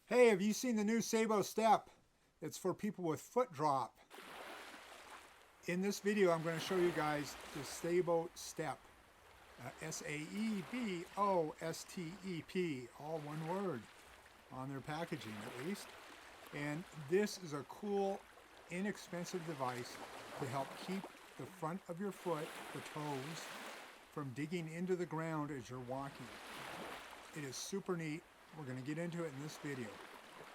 Hey, have you seen the new SaeboStep? It's for people with foot drop. In this video, I'm going to show you guys the SaeboStep. S-A-E-B-O-S-T-E-P, all one word on their packaging at least. And this is a cool, inexpensive device to help keep the front of your foot, the toes, from digging into the ground as you're walking. It is super neat. We're going to get into it in this video.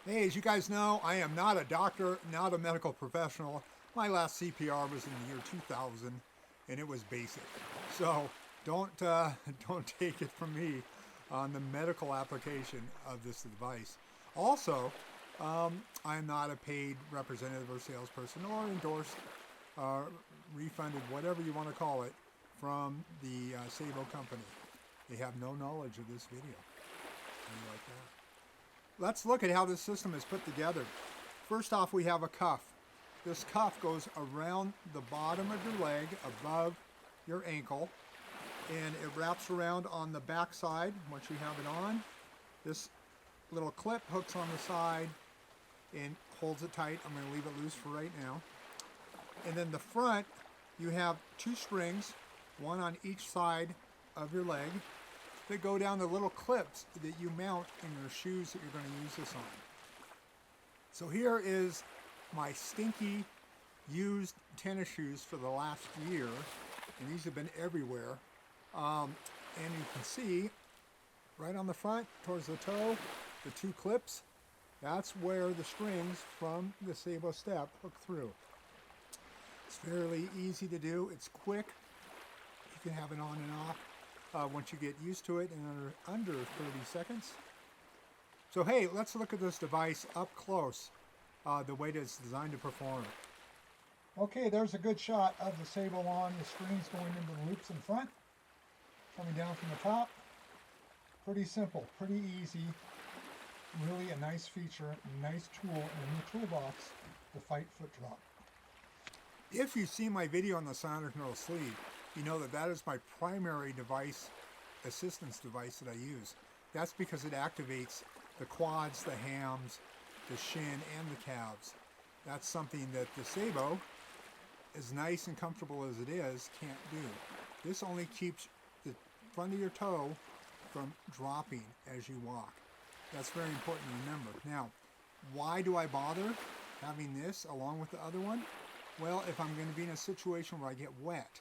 Hey, as you guys know, I am not a doctor, not a medical professional. My last CPR was in the year 2000, and it was basic. So don't take it from me on the medical application of this device. Also, I'm not a paid representative or salesperson or endorsed, refunded, whatever you want to call it, from the Saebo company. They have no knowledge of this video. Like that. Let's look at how this system is put together. First off, we have a cuff. This cuff goes around the bottom of your leg above your ankle, and it wraps around on the back side once you have it on. This little clip hooks on the side and holds it tight. I'm going to leave it loose for right now. And then the front, you have two strings, one on each side of your leg, that go down the little clips that you mount in your shoes that you're going to use this on. So here is my stinky used tennis shoes for the last year, and these have been everywhere. And you can see right on the front towards the toe, the two clips, that's where the strings from the SaeboStep hook through. It's fairly easy to do. It's quick. You can have it on and off. Once you get used to it in under 30 seconds. So hey, let's look at this device up close, the way that it's designed to perform. Okay, there's a good shot of the Saebo on, the strings going into the loops in front, coming down from the top. Pretty simple, pretty easy, really a nice feature, a nice tool in your toolbox to fight foot drop. If you see my video on the sonic neural sleeve, you know that that is my primary device, assistance device that I use. That's because it activates the quads, the hams, the shin, and the calves. That's something that the Saebo, as nice and comfortable as it is, can't do. This only keeps the front of your toe from dropping as you walk. That's very important to remember. Now, why do I bother having this along with the other one? Well, if I'm going to be in a situation where I get wet,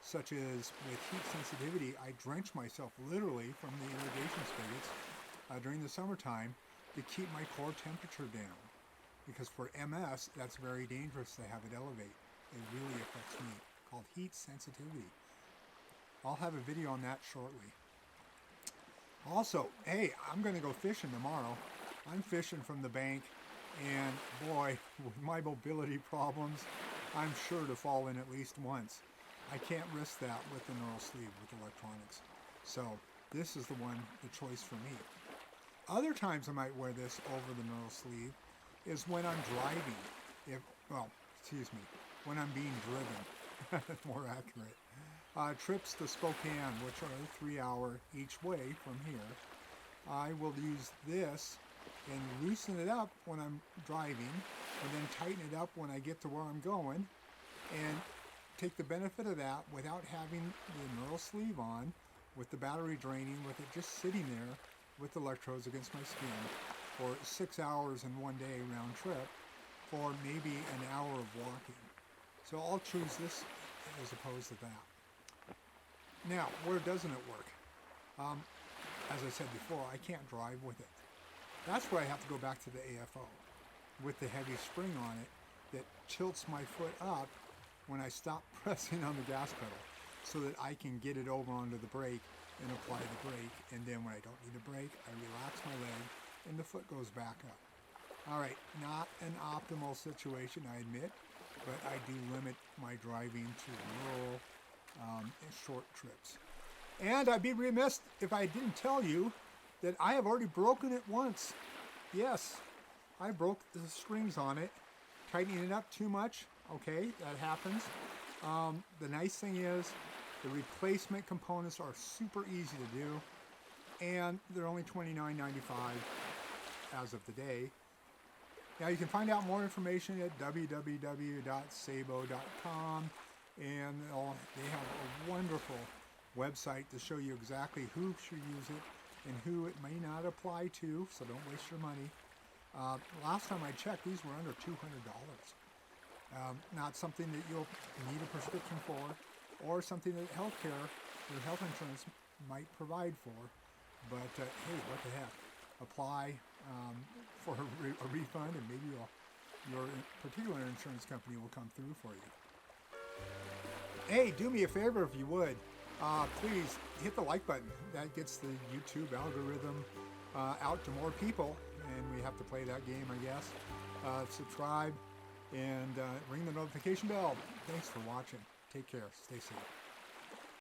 such as with heat sensitivity, I drench myself literally from the irrigation spigots during the summertime to keep my core temperature down. Because for MS, that's very dangerous to have it elevate. It really affects me, called heat sensitivity. I'll have a video on that shortly. Also, hey, I'm going to go fishing tomorrow. I'm fishing from the bank, and boy, with my mobility problems, I'm sure to fall in at least once. I can't risk that with the neural sleeve, with electronics. So this is the one, the choice for me. Other times I might wear this over the neural sleeve is when I'm driving. When I'm being driven, more accurate. Trips to Spokane, which are 3 hour each way from here. I will use this and loosen it up when I'm driving, and then tighten it up when I get to where I'm going, and take the benefit of that without having the neural sleeve on, with the battery draining, with it just sitting there with electrodes against my skin for 6 hours in one day round trip, for maybe an hour of walking. So I'll choose this as opposed to that. Now, where doesn't it work? As I said before, I can't drive with it. That's where I have to go back to the AFO with the heavy spring on it that tilts my foot up when I stop pressing on the gas pedal, so that I can get it over onto the brake and apply the brake, and then when I don't need a brake, I relax my leg and the foot goes back up. All right, not an optimal situation, I admit, but I do limit my driving to rural and short trips. And I'd be remiss if I didn't tell you that I have already broken it once. Yes, I broke the strings on it, tightening it up too much. Okay, that happens. The nice thing is the replacement components are super easy to do, and they're only $29.95. as of today. Now you can find out more information at www.saebo.com, and they have a wonderful website to show you exactly who should use it and who it may not apply to, so don't waste your money. Last time I checked, these were under $200. Not something that you'll need a prescription for, or something that healthcare, your health insurance might provide for. But hey, what the heck? Apply for a refund, and maybe your particular insurance company will come through for you. Hey, do me a favor if you would. Please hit the like button. That gets the YouTube algorithm out to more people, and we have to play that game, I guess. Subscribe and ring the notification bell. Thanks for watching. Take care. Stay safe.